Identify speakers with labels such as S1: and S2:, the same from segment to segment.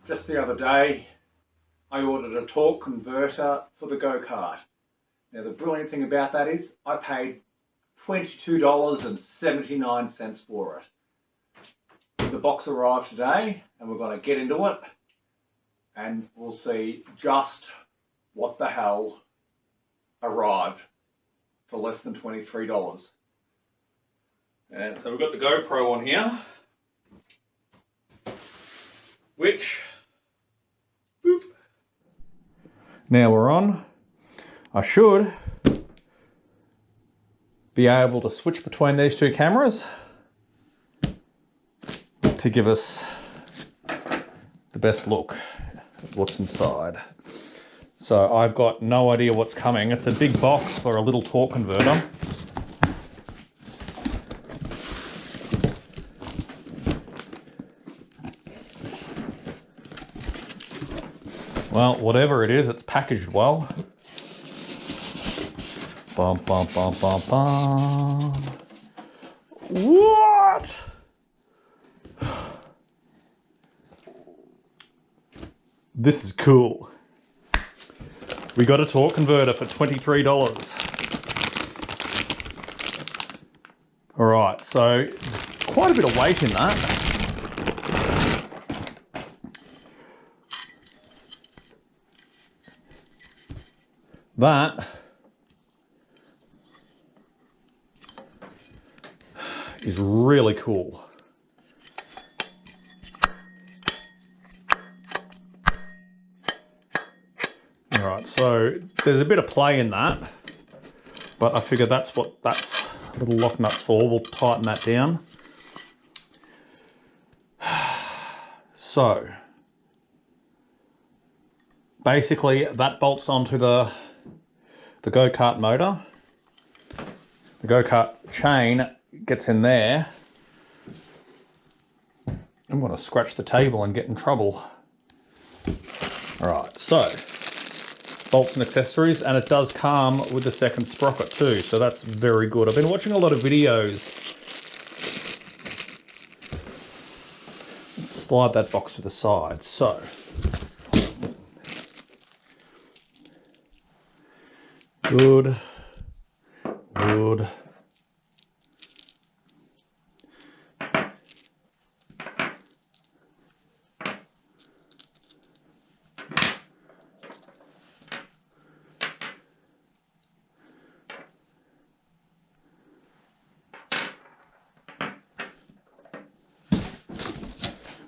S1: just the other day, I ordered a torque converter for the go-kart. Now the brilliant thing about that is I paid $22.79 for it. The box arrived today and we're going to get into it and we'll see just what the hell arrived for less than $23. And so we've got the GoPro on here, which, boop. Now we're on. I should be able to switch between these two cameras to give us the best look at what's inside. So I've got no idea what's coming. It's a big box for a little torque converter. Well, whatever it is, it's packaged well. Bum, bum, bum, bum, bum. What? This is cool. We got a torque converter for $23. All right, so quite a bit of weight in that. That is really cool. All right, so there's a bit of play in that, but I figure that's what that's little lock nuts for. We'll tighten that down. So basically that bolts onto the go-kart motor. The go-kart chain gets in there. I'm going to scratch the table and get in trouble. All right, so bolts and accessories, and it does come with the second sprocket too, so that's very good. I've been watching a lot of videos. Let's slide that box to the side. So good.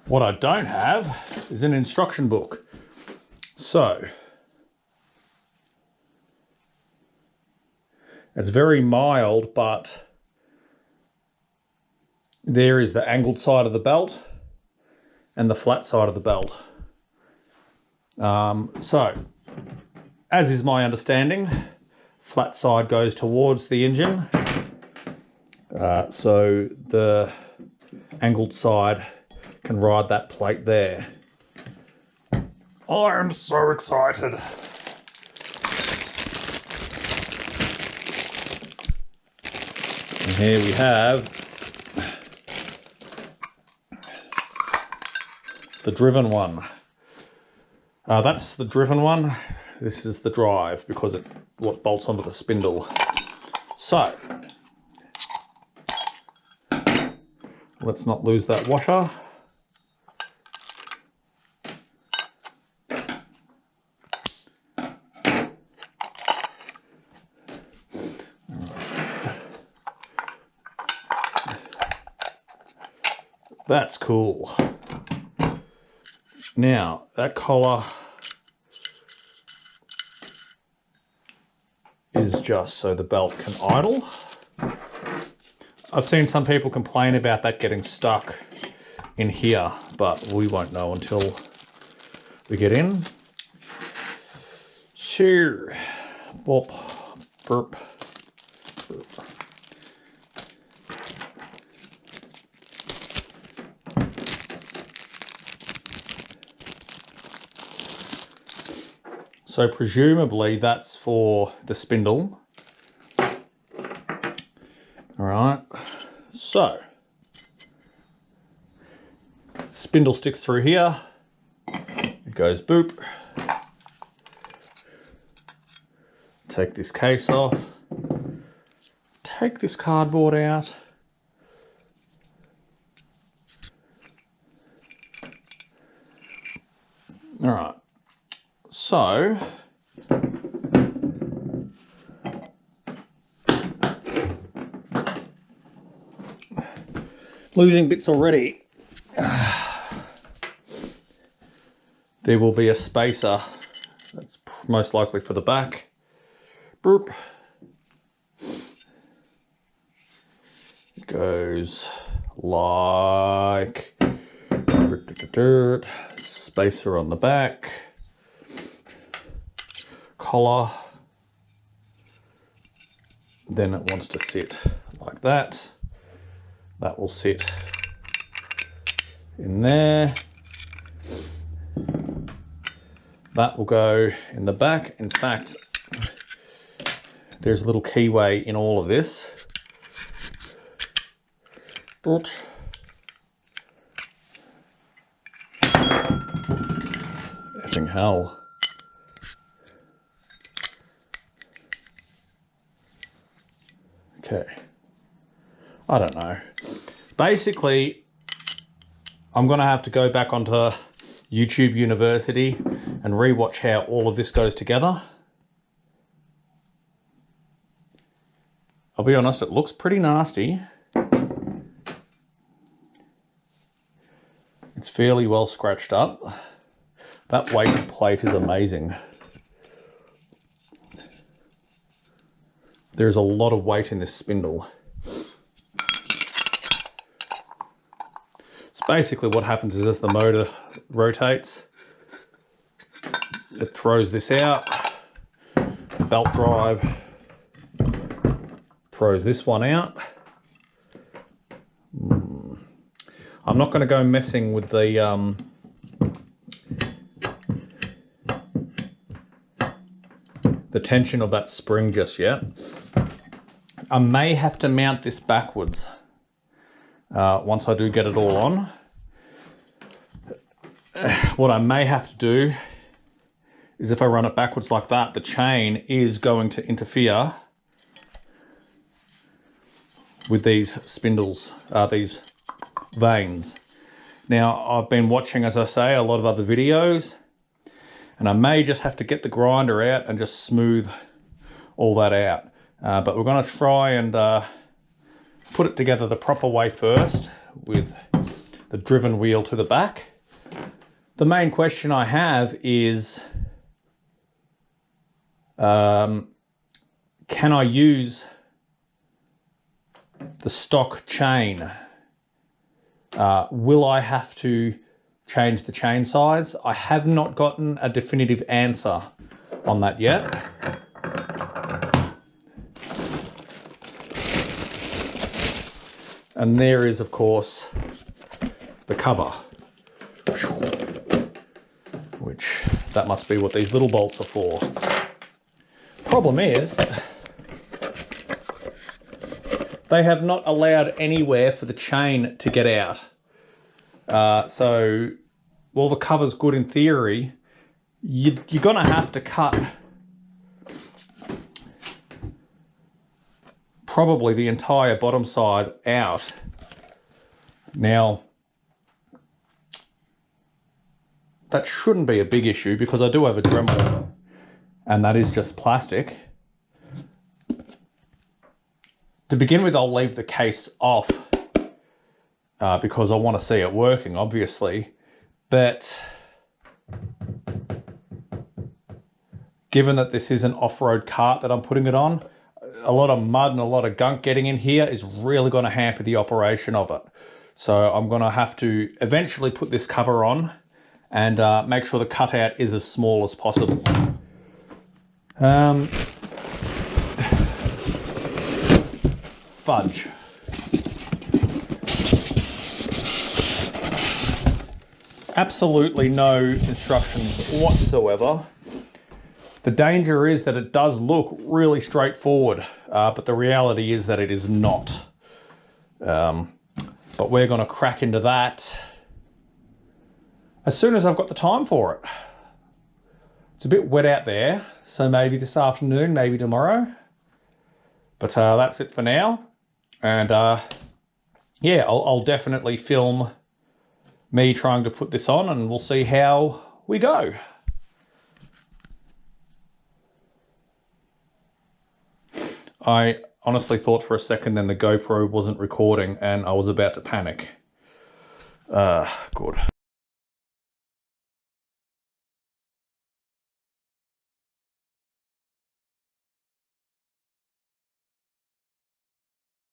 S1: What I don't have is an instruction book. So it's very mild, but there is the angled side of the belt and the flat side of the belt. So, as is my understanding, flat side goes towards the engine. So the angled side can ride that plate there. I am so excited. And here we have the driven one. That's the driven one. This is the drive because it what bolts onto the spindle. So let's not lose that washer. That's cool. Now, that collar is just so the belt can idle. I've seen some people complain about that getting stuck in here, but we won't know until we get in. Sure. Bop, burp. So presumably that's for the spindle. All right, so spindle sticks through here.
S2: goes boop. Take this case off. Take this cardboard out. All right, so losing bits already. There will be a spacer. That's most likely for the back. Boop. It goes like spacer on the back, collar. Then it wants to sit like that. That will sit in there. That will go in the back. In fact, there's a little keyway in all of this. But effing hell. Okay. I don't know. Basically, I'm going to have to go back onto YouTube University and rewatch how all of this goes together. I'll be honest, it looks pretty nasty. It's fairly well scratched up. That weighted plate is amazing. There's a lot of weight in this spindle. So basically what happens is as the motor rotates, it throws this out. The belt drive throws this one out. I'm not going to go messing with the tension of that spring just yet. I may have to mount this backwards once I do get it all on. What I may have to do is if I run it backwards like that, the chain is going to interfere with these spindles, these vanes. Now, I've been watching, as I say, a lot of other videos, and I may just have to get the grinder out and just smooth all that out. But we're going to try and put it together the proper way first with the driven wheel to the back. The main question I have is, can I use the stock chain? Will I have to change the chain size? I have not gotten a definitive answer on that yet. And there is, of course, the cover, which that must be what these little bolts are for. Problem is, they have not allowed anywhere for the chain to get out. So while the cover's good in theory, you're gonna have to cut probably the entire bottom side out. Now, that shouldn't be a big issue because I do have a Dremel and that is just plastic. To begin with, I'll leave the case off because I want to see it working, obviously. But given that this is an off-road kart that I'm putting it on, a lot of mud and a lot of gunk getting in here is really going to hamper the operation of it. So I'm going to have to eventually put this cover on and make sure the cutout is as small as possible. Fudge. Absolutely no instructions whatsoever. The danger is that it does look really straightforward, but the reality is that it is not. But we're going to crack into that as soon as I've got the time for it. It's a bit wet out there, so maybe this afternoon, maybe tomorrow. But that's it for now. And yeah, I'll definitely film me trying to put this on, and we'll see how we go. I honestly thought for a second then the GoPro wasn't recording and I was about to panic. Good.